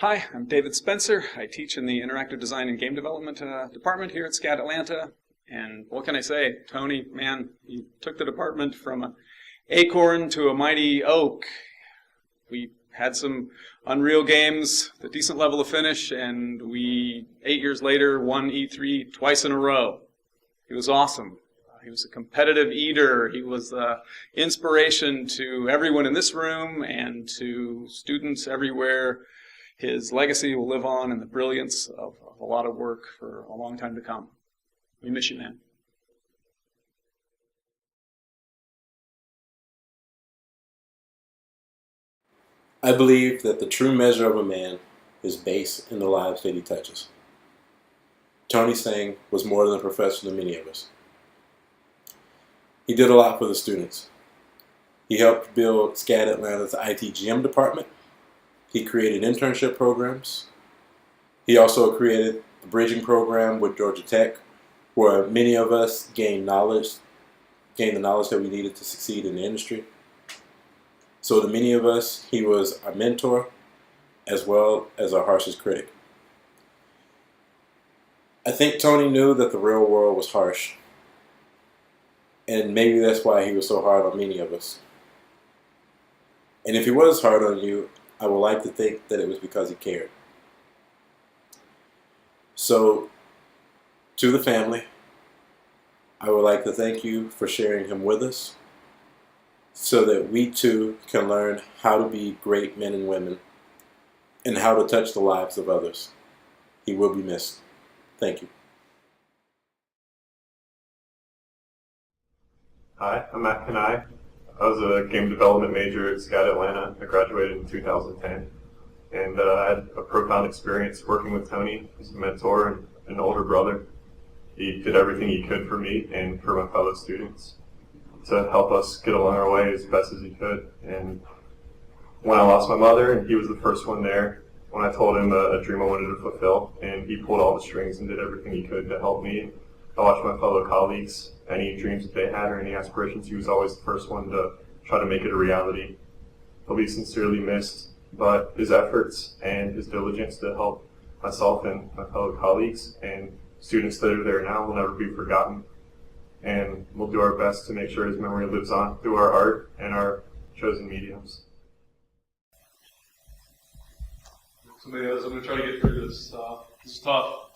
Hi, I'm David Spencer. I teach in the Interactive Design and Game Development department here at SCAD Atlanta. And what can I say? Tony, man, he took the department from an acorn to a mighty oak. We had some Unreal games, a decent level of finish, and we, 8 years later, won E3 twice in a row. He was awesome. He was a competitive eater. He was inspiration to everyone in this room and to students everywhere. His legacy will live on in the brilliance of a lot of work for a long time to come. We miss you, man. I believe that the true measure of a man is based in the lives that he touches. Tony Tseng was more than a professor to many of us. He did a lot for the students. He helped build SCAD Atlanta's ITGM department. He created internship programs. He also created a bridging program with Georgia Tech, where many of us gained the knowledge that we needed to succeed in the industry. So to many of us, he was our mentor as well as our harshest critic. I think Tony knew that the real world was harsh, and maybe that's why he was so hard on many of us. And if he was hard on you, I would like to think that it was because he cared. So, to the family, I would like to thank you for sharing him with us so that we too can learn how to be great men and women and how to touch the lives of others. He will be missed. Thank you. Hi, I'm Matt Canei. I was a game development major at SCAD Atlanta. I graduated in 2010, and I had a profound experience working with Tony. He's a mentor and an older brother. He did everything he could for me and for my fellow students to help us get along our way as best as he could. And when I lost my mother, and he was the first one there, when I told him a dream I wanted to fulfill, and he pulled all the strings and did everything he could to help me. I watched my fellow colleagues, any dreams that they had or any aspirations, he was always the first one to try to make it a reality. He'll be sincerely missed, but his efforts and his diligence to help myself and my fellow colleagues and students that are there now will never be forgotten. And we'll do our best to make sure his memory lives on through our art and our chosen mediums. Somebody else, I'm going to try to get through this. This is tough.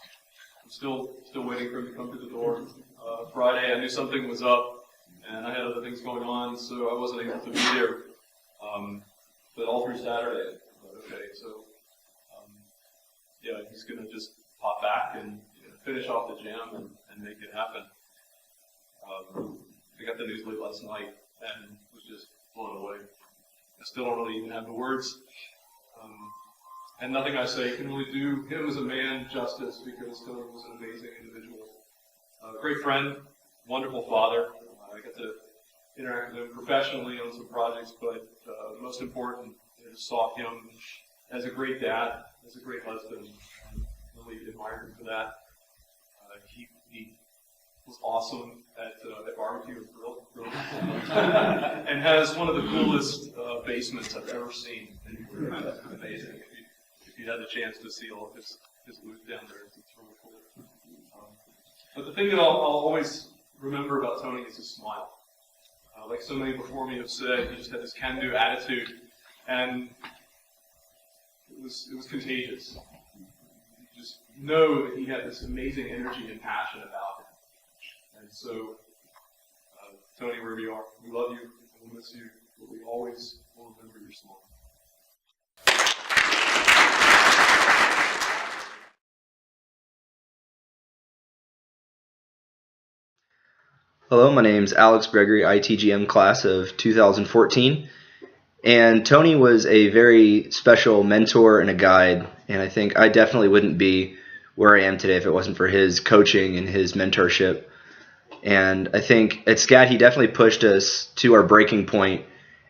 I'm still waiting for him to come through the door. Friday, I knew something was up, and I had other things going on, so I wasn't able to be there. But all through Saturday, okay, so yeah, he's going to just pop back and finish off the jam and make it happen. I got the news late last night and was just blown away. I still don't really even have the words. And nothing I say can really do him as a man justice, because Tony was an amazing individual. Great friend, wonderful father. I got to interact with him professionally on some projects, but most important, I just saw him as a great dad, as a great husband, and really admired him for that. He was awesome at barbecue and grill, and has one of the coolest basements I've ever seen. Amazing. If you had the chance to see all of his loot down there, it's really cool. But the thing that I'll always remember about Tony is his smile. Like so many before me have said, he just had this can-do attitude, and it was contagious. You just know that he had this amazing energy and passion about him. And so, Tony, wherever you are, we love you, we'll miss you, but we always will remember your smile. Hello, my name's Alex Gregory, ITGM class of 2014, and Tony was a very special mentor and a guide, and I think I definitely wouldn't be where I am today if it wasn't for his coaching and his mentorship. And I think at SCAD he definitely pushed us to our breaking point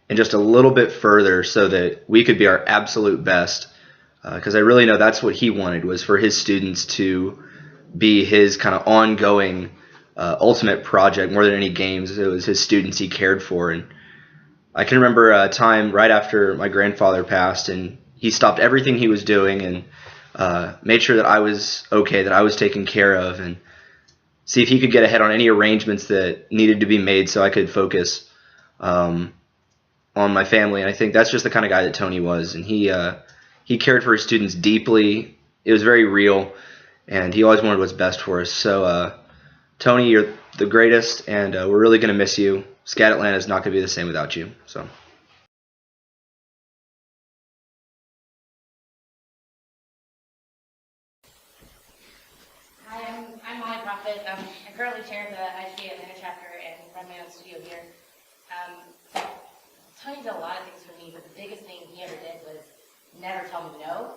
and just a little bit further so that we could be our absolute best, because I really know that's what he wanted, was for his students to be his kind of ongoing ultimate project. More than any games, it was his students he cared for. And I can remember a time right after my grandfather passed, and he stopped everything he was doing and made sure that I was okay, that I was taken care of, and see if he could get ahead on any arrangements that needed to be made so I could focus on my family. And I think that's just the kind of guy that Tony was, and he cared for his students deeply. It was very real, and he always wanted what's best for us. So Tony, you're the greatest, and we're really going to miss you. SCAD Atlanta is not going to be the same without you. So. Hi, I'm Proffitt. I currently chair the ITGM Atlanta chapter and run my own studio here. Tony did a lot of things for me, but the biggest thing he ever did was never tell me no,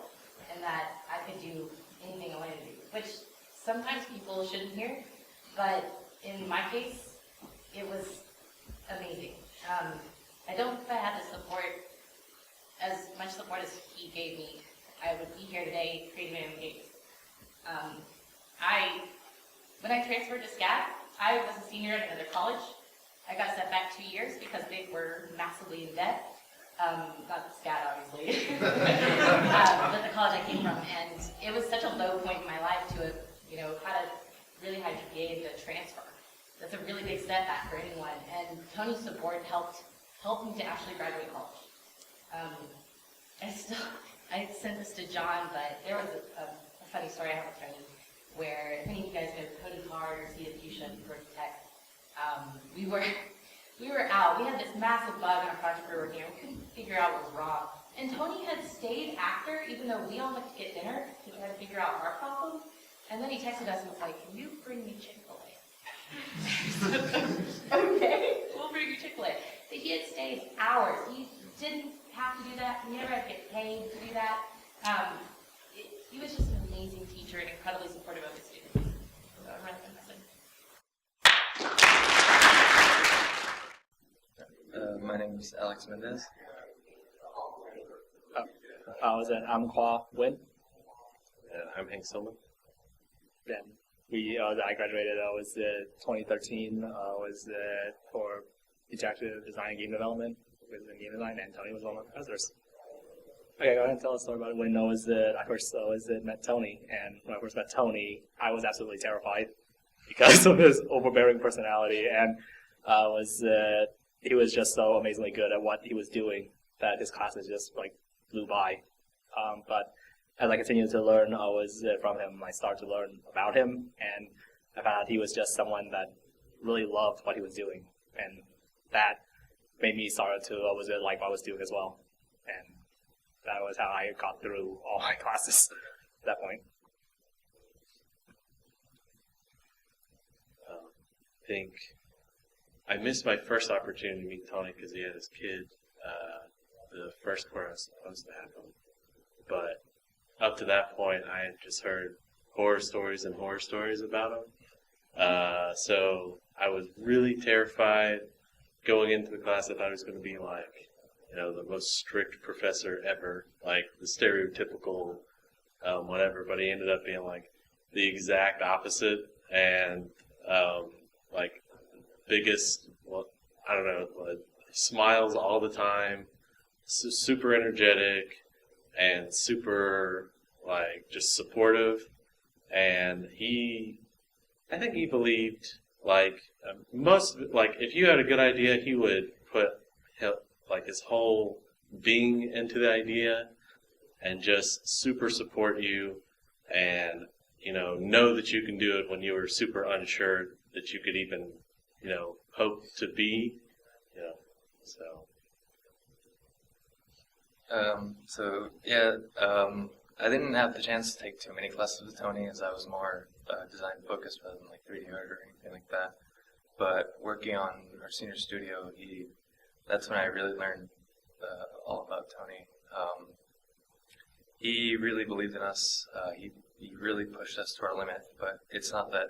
and that I could do anything I wanted to do, which sometimes people shouldn't hear, but in my case, it was amazing. I don't think if I had the support, as much support as he gave me, I would be here today creating my own games. When I transferred to SCAD, I was a senior at another college. I got set back 2 years because they were massively in debt. Not SCAD, obviously, but the college I came from. And it was such a low point in my life to have, had a really high GPA to transfer. That's a really big setback for anyone. And Tony's support helped me to actually graduate college. I sent this to Jon, but there was a funny story I have with Tony, where if any of you guys know Cody Card or see a fuchsia for tech, we were out. We had this massive bug on a project we were working on. We couldn't figure out what was wrong. And Tony had stayed after, even though we all went to get dinner to try to figure out our problem. And then he texted us and was like, "Can you bring me Chick-fil-A?" Okay, we'll bring you Chick-fil-A. But he had stayed hours. He didn't have to do that. He never had to get paid to do that. He was just an amazing teacher and incredibly supportive of his students. So I'm really impressed. My name is Mendez. I'm Khoa, Nguyen. I'm Silman. Then I graduated. I was 2013. Was for interactive design and game development with game design, and Tony was one of my professors. Okay, go ahead and tell a story about when I first met Tony. And when I first met Tony, I was absolutely terrified because of his overbearing personality, and he was just so amazingly good at what he was doing that his classes just flew by. But as I continued to learn, from him. I started to learn about him, and I found out he was just someone that really loved what he was doing, and that made me start to like what I was doing as well. And that was how I got through all my classes at that point. I think I missed my first opportunity to meet Tony because he had his kid the first quarter I was supposed to have him. But up to that point, I had just heard horror stories about him. So I was really terrified going into the class. I thought it was going to be like, the most strict professor ever, like the stereotypical whatever, but he ended up being like the exact opposite, and biggest, smiles all the time, super energetic, and super just supportive. And I think he believed if you had a good idea, he would put his whole being into the idea and just super support you, and know that you can do it when you were super unsure that you could even hope to be, I didn't have the chance to take too many classes with Tony, as I was more design focused rather than 3D art or anything like that. But working on our senior studio, that's when I really learned all about Tony. He really believed in us. He really pushed us to our limit, but it's not that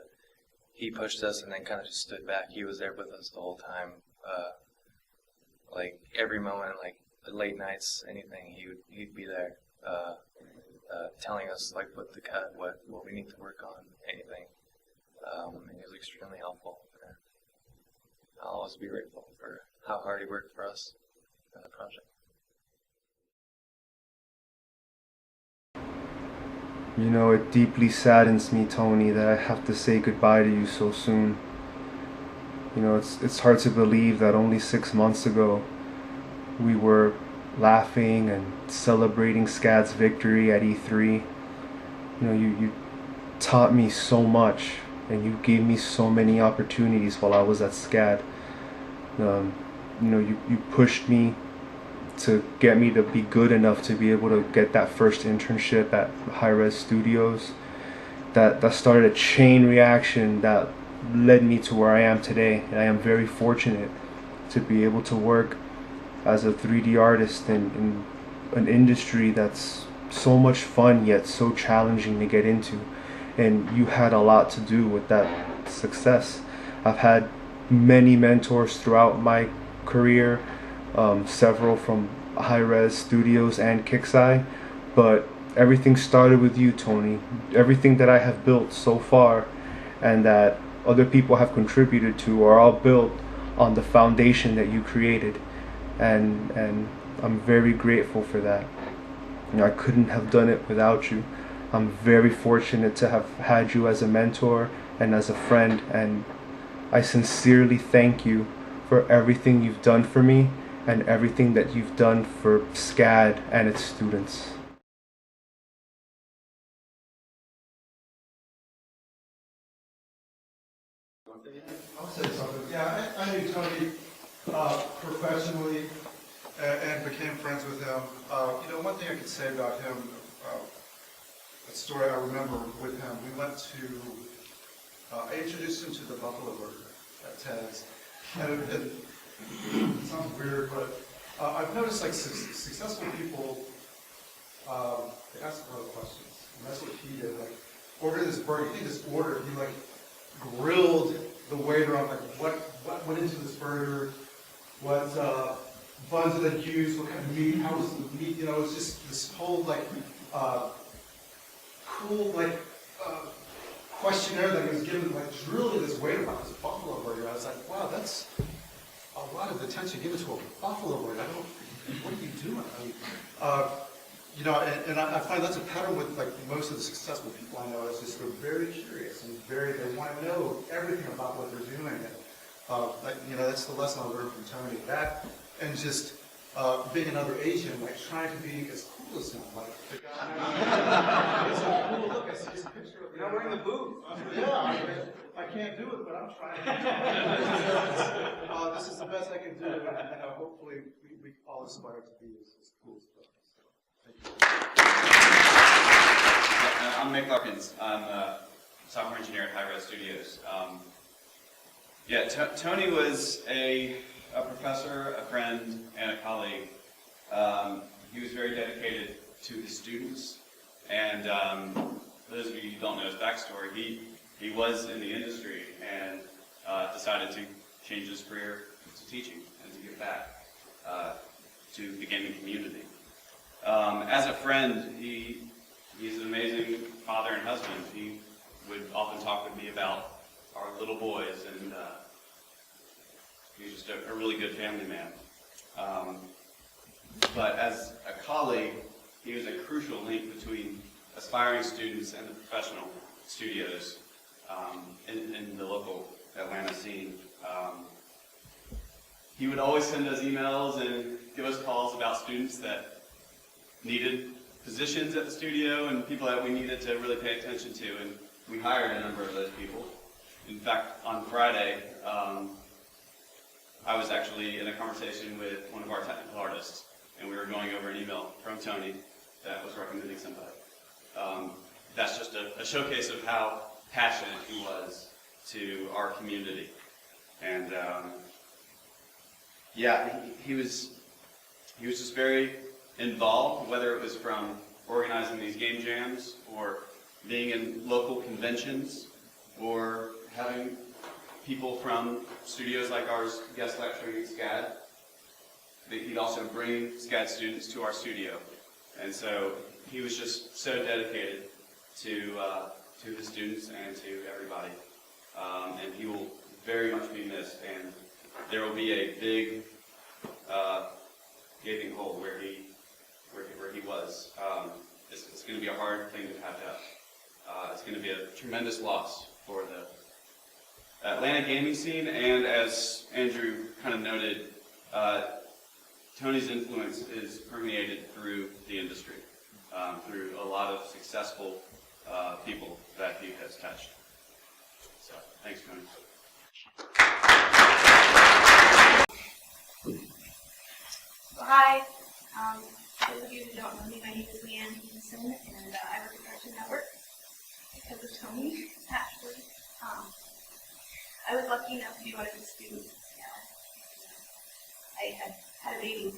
he pushed us and then kind of just stood back. He was there with us the whole time. Every moment, late nights, anything, he'd be there, telling us what to cut, what we need to work on, anything. And he was extremely helpful. I'll always be grateful for how hard he worked for us in the project. You know, it deeply saddens me, Tony, that I have to say goodbye to you so soon. You know, it's hard to believe that only 6 months ago we were laughing and celebrating SCAD's victory at E3. You know, you taught me so much, and you gave me so many opportunities while I was at SCAD. You know, you pushed me to get me to be good enough to be able to get that first internship at Hi-Rez Studios. That started a chain reaction that led me to where I am today. And I am very fortunate to be able to work as a 3D artist in an industry that's so much fun yet so challenging to get into. And you had a lot to do with that success. I've had many mentors throughout my career, several from Hi-Rez Studios and Kixeye, but everything started with you, Tony. Everything that I have built so far and that other people have contributed to are all built on the foundation that you created, and I'm very grateful for that. You know, I couldn't have done it without you. I'm very fortunate to have had you as a mentor and as a friend, and I sincerely thank you for everything you've done for me and everything that you've done for SCAD and its students. I'll say something. Yeah, I knew Tony professionally and became friends with him. You know, one thing I could say about him, a story I remember with him, we went to, I introduced him to the Buffalo Burger at Ted's. And it sounds weird, but I've noticed like successful people, they ask a lot of questions. And that's what he did. Like, order this burger. He just ordered. He like grilled the waiter on like what went into this burger, what buns did they use, what kind of meat, how was the meat, you know, it was just this whole like cool like questionnaire that he was given, like drilling this waiter about this buffalo burger. I was like, wow, that's a lot of attention given to a buffalo burger. What are you doing? I mean, you know, and I find that's a pattern with like most of the successful people I know. It's just they're very curious and they want to know everything about what they're doing. And like, you know, that's the lesson I learned from Tony. That and just being another Asian, like trying to be as cool as him. Like the guy, it's like, cool. Look, I see this picture of. You're not wearing the boot. Yeah, I can't do it, but I'm trying. This is the best I can do, and hopefully we all aspire to be as cool as possible. I'm Mick Larkens. I'm a software engineer at Hi-Rez Studios. Tony was a professor, a friend, and a colleague. He was very dedicated to his students, and for those of you who don't know his backstory, he was in the industry and decided to change his career to teaching and to give back to the gaming community. As a friend, he's an amazing father and husband. He would often talk with me about our little boys, and he's just a really good family man. But as a colleague, he was a crucial link between aspiring students and the professional studios in the local Atlanta scene. He would always send us emails and give us calls about students that needed positions at the studio and people that we needed to really pay attention to, and we hired a number of those people. In fact, on Friday, I was actually in a conversation with one of our technical artists, and we were going over an email from Tony that was recommending somebody. That's just a showcase of how passionate he was to our community. And he was just very involved, whether it was from organizing these game jams or being in local conventions or having people from studios like ours guest lecturing at SCAD. He'd also bring SCAD students to our studio. And so he was just so dedicated to his students and to everybody. And he will very much be missed. And there will be a big gaping hole where he was as going to be a hard thing to patch up. It's going to be a tremendous loss for the Atlanta gaming scene, and as Andrew kind of noted, Tony's influence is permeated through the industry, through a lot of successful people that he has touched. So, thanks, Tony. Hi. Those of you who don't know me, my name is Leighann, and I work at Cartoon Network because of Tony, actually. I was lucky enough to be one of his students at SCAD. I had a baby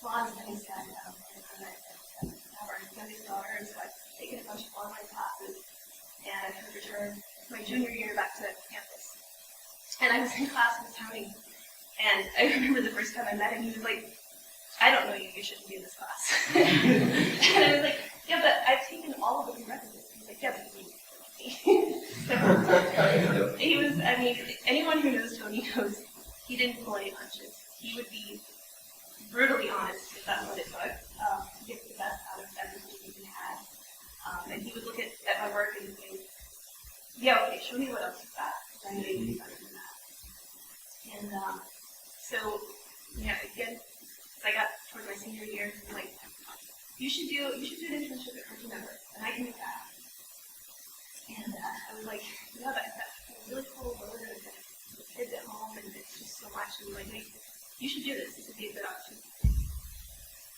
while I was in SCAD, and I have our youngest daughter, and so I've taken a bunch of online classes, and I've returned my junior year back to campus. And I was in class with Tony, and I remember the first time I met him, he was like, I don't know you, you shouldn't be in this class. And I was like, yeah, but I've taken all of the prerequisites. He's like, yeah, but you need me. So he was, I mean, anyone who knows Tony knows he didn't pull any punches. He would be brutally honest, if that's what it took, to get the best out of everything he had. And he would look at my work and say, yeah, okay, show me what else you've got, because I know you can do better than that. And so, yeah, again, as I got towards my senior year, he was like, you should do an internship at Cartoon Network, and I can make that happen. And I was like, yeah, but I've got a really cool work, and I've got kids at home, and it's just so much. And he was like, hey, you should do this. This would be a good opportunity.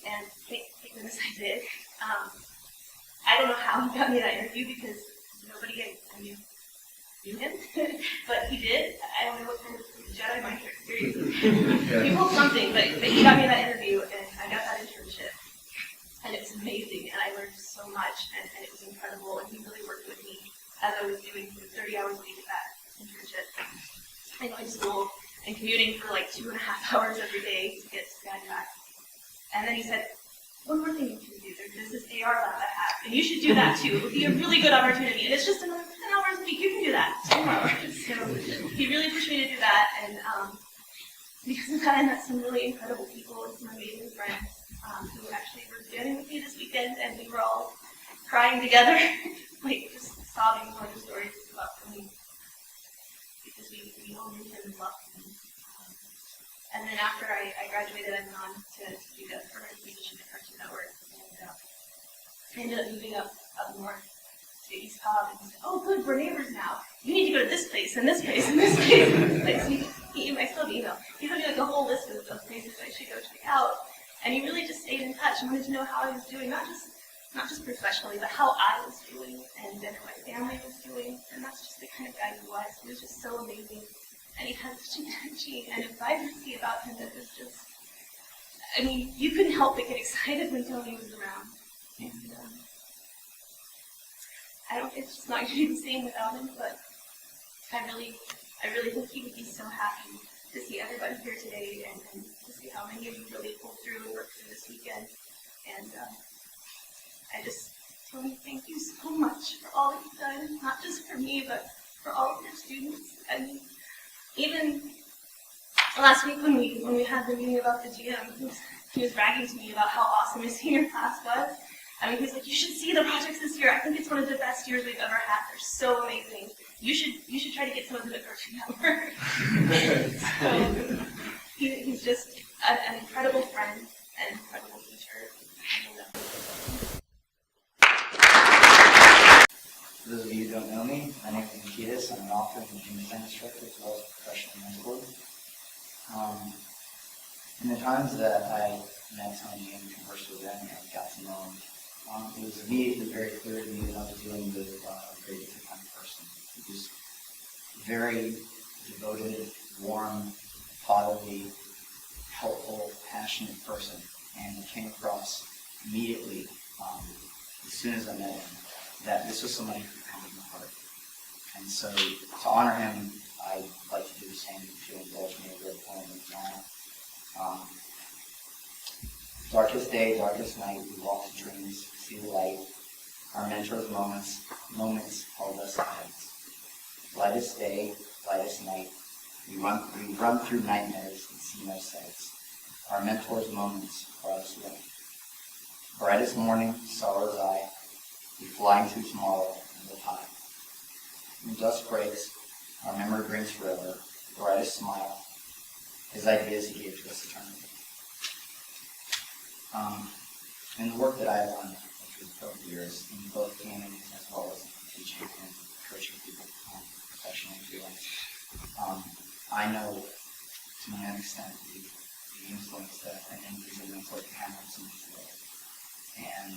And thank goodness I did. I don't know how he got me that interview because nobody I knew him, but he did. I don't know what kind of Jedi mind trick experience he pulled something, but he got me that interview, and I got that internship. And it was amazing, and I learned so much, and it was incredible, and he really worked with me as I was doing 30 hours a week at that internship. I going to school and commuting for like 2.5 hours every day to get to SCAD back. And then he said, one more thing you can do, there's this AR lab I have, and you should do that too. It would be a really good opportunity, and it's just another 10 hours a week, you can do that, 10 hours. So he really pushed me to do that, and because of that I met some really incredible people and some amazing friends who actually were standing with me this weekend, and we were all crying together, like just sobbing telling the stories about me, because we all knew him and loved him. And then after I graduated, I went on to do the permanent position at Cartoon Network, and I ended up moving up north to East Cobb, and he said, oh good, we're neighbors now. You need to go to this place, and this place, and this place, and this place. I still have email. He sent me like a whole list of places I should go check out. And he really just stayed in touch and wanted to know how I was doing, not just professionally, but how I was doing, and then how my family was doing. And that's just the kind of guy he was. He was just so amazing. And he had such an energy and a vibrancy about him that was just, I mean, you couldn't help but get excited when Tony was around. And it's just not going to be the same without him, but I really think he would be so happy to see everybody here today and to see how many of you really pulled through and worked through this weekend. And Tony, thank you so much for all that you've done, not just for me, but for all of your students. I mean, even last week when we had the meeting about the GM, he was bragging to me about how awesome his senior class was. I mean, he's like, you should see the projects this year. I think it's one of the best years we've ever had. They're so amazing. You should try to get some of them at Cartoon Network. So he's just an incredible friend and an incredible teacher. For those of you who don't know me, my name is Niketas. I'm an author and game design instructor as well as a professional mentor. In the times that I met Tony and conversed with him and got to know him, it was immediately very clear to me that I was dealing with a very different kind of person. He was very devoted, warm, fatherly, helpful, passionate person, and it came across immediately as soon as I met him that this was somebody who could come from the heart. And so to honor him, I'd like to do the same if you'll indulge me a little poem of Jon. Darkest day, darkest night, we walk the dreams, see the light. Our mentor's moments hold us guides. Lightest day, lightest night, we run through nightmares and see no sights. Our mentor's moments are us light. Brightest morning, sorrow's eye, We fly into tomorrow and live high. When dust breaks, our memory brings forever, the brightest smile, his ideas he gave to us eternally. In the work that I have done over the years, in both gaming as well as in teaching and encouraging people professionally and freelance, I know to an extent the influence that an individual mentor can have on someone today. And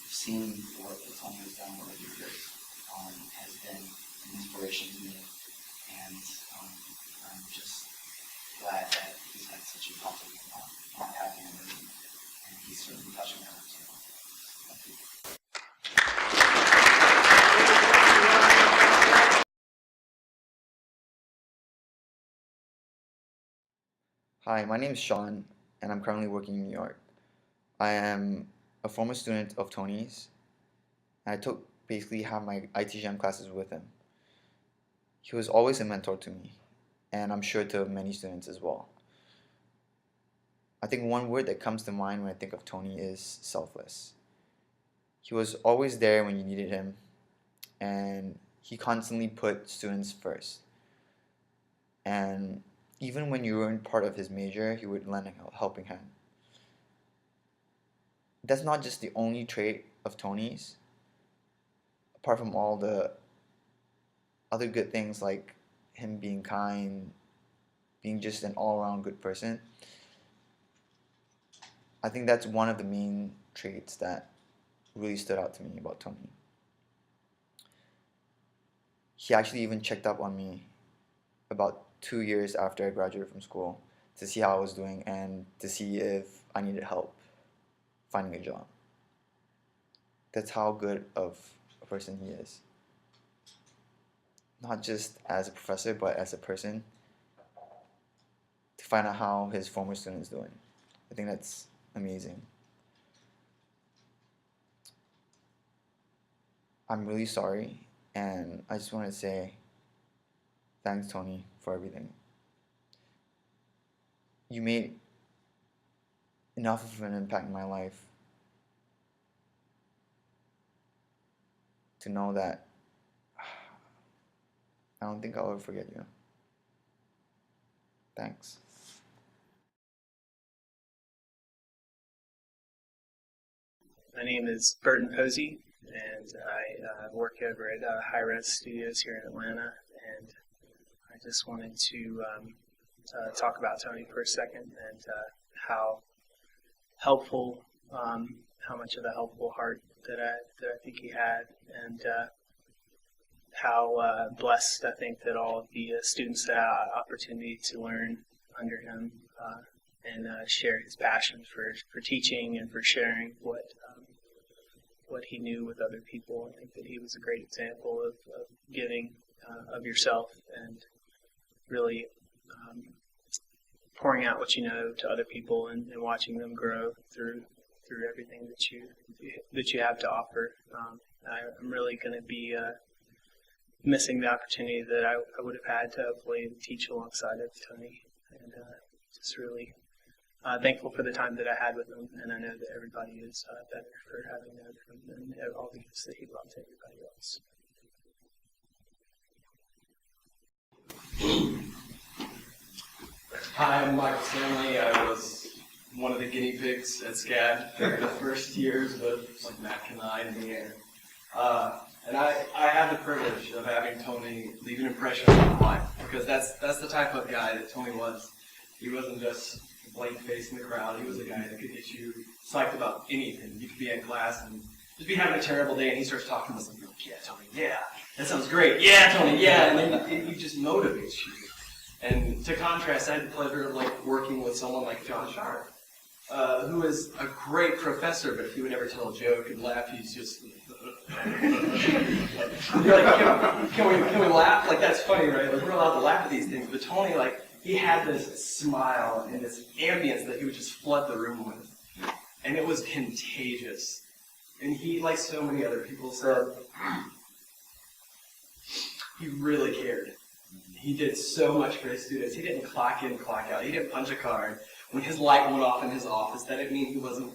seeing the work that Tony has done over the years has been an inspiration to me, and I'm just glad that he's had such a positive impact on me, and he's certainly touching my heart. Thank you. Hi, my name is Sean, and I'm currently working in New York. I am a former student of Tony's. I took basically half my ITGM classes with him. He was always a mentor to me, and I'm sure to many students as well. I think one word that comes to mind when I think of Tony is selfless. He was always there when you needed him, and he constantly put students first. And even when you weren't part of his major, he would lend a helping hand. That's not just the only trait of Tony's. Apart from all the other good things like him being kind, being just an all-around good person, I think that's one of the main traits that really stood out to me about Tony. He actually even checked up on me about 2 years after I graduated from school to see how I was doing and to see if I needed help finding a job. That's how good of a person he is. Not just as a professor, but as a person, to find out how his former student is doing. I think that's amazing. I'm really sorry, and I just want to say thanks, Tony, for everything. You made enough of an impact in my life to know that I don't think I'll ever forget you. Thanks. My name is Burton Posey, and I work over at Hi-Rez Studios here in Atlanta, and I just wanted to talk about Tony for a second and how helpful, how much of a helpful heart that I think he had, and how blessed I think that all of the students had opportunity to learn under him and share his passion for teaching and for sharing what he knew with other people. I think that he was a great example of giving of yourself and really pouring out what you know to other people and watching them grow through everything that you have to offer. I'm really going to be missing the opportunity that I would have had to hopefully teach alongside of Tony, and just really thankful for the time that I had with him, and I know that everybody is better for having known him and all the gifts that he brought to everybody else. Hi, I'm Michael Stanley. I was one of the guinea pigs at SCAD during the first years with like Matt Canei and Nguyen. And I had the privilege of having Tony leave an impression on my life, because that's the type of guy that Tony was. He wasn't just a blank face in the crowd. He was a guy that could get you psyched about anything. You could be in class and just be having a terrible day, and he starts talking to us, and you're like, yeah, Tony, yeah, that sounds great. Yeah, Tony, yeah. And then he just motivates you. And to contrast, I had the pleasure of like working with someone like John Sharp, who is a great professor, but he would never tell a joke and laugh. He's just you're like, can we laugh? Like, that's funny, right? Like, we're allowed to laugh at these things. But Tony, like, he had this smile and this ambience that he would just flood the room with, and it was contagious. And he, like so many other people said, he really cared. He did so much for his students. He didn't clock in, clock out. He didn't punch a card. When his light went off in his office, that didn't mean he wasn't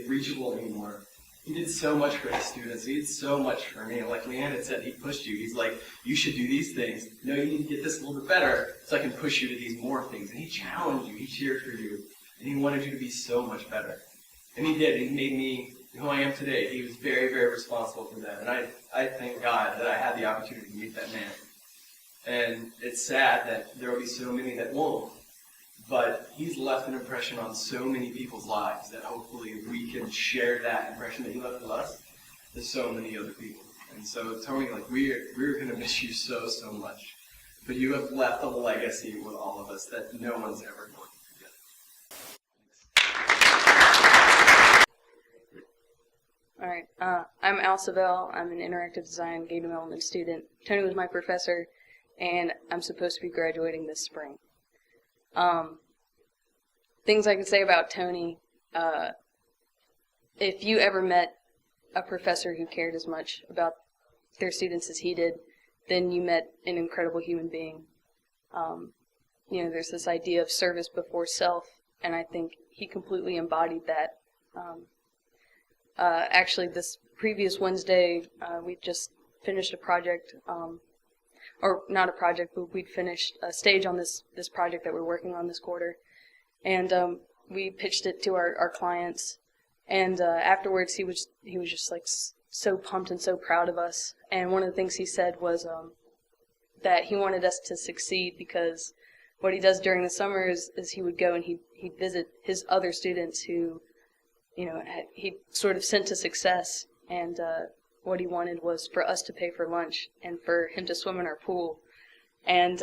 reachable anymore. he did so much for his students. He did so much for me. Like Leighann had said, he pushed you. He's like, you should do these things. No, you need to get this a little bit better so I can push you to these more things. And he challenged you. He cheered for you. And he wanted you to be so much better. And he did. He made me who I am today. He was very, very responsible for that. And I thank God that I had the opportunity to meet that man. And it's sad that there will be so many that won't. But he's left an impression on so many people's lives that hopefully we can share that impression that he left with us to so many other people. And so, Tony, like we're going to miss you so, so much. But you have left a legacy with all of us that no one's ever going to forget. All right. I'm Al Savell. I'm an interactive design game development student. Tony was my professor, and I'm supposed to be graduating this spring. Things I can say about Tony, if you ever met a professor who cared as much about their students as he did, then you met an incredible human being. You know, there's this idea of service before self, and I think he completely embodied that. Actually, this previous Wednesday, we just finished a project, or not a project, but we'd finished a stage on this project that we're working on this quarter. And we pitched it to our clients, and afterwards he was just like so pumped and so proud of us. And one of the things he said was that he wanted us to succeed, because what he does during the summer is he would go and he'd visit his other students who, you know, he sort of sent to success, and what he wanted was for us to pay for lunch and for him to swim in our pool. And,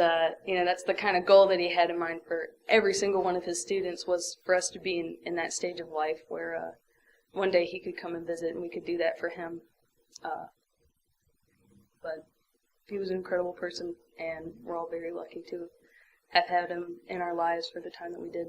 you know, that's the kind of goal that he had in mind for every single one of his students, was for us to be in that stage of life where one day he could come and visit and we could do that for him. But he was an incredible person, and we're all very lucky to have had him in our lives for the time that we did.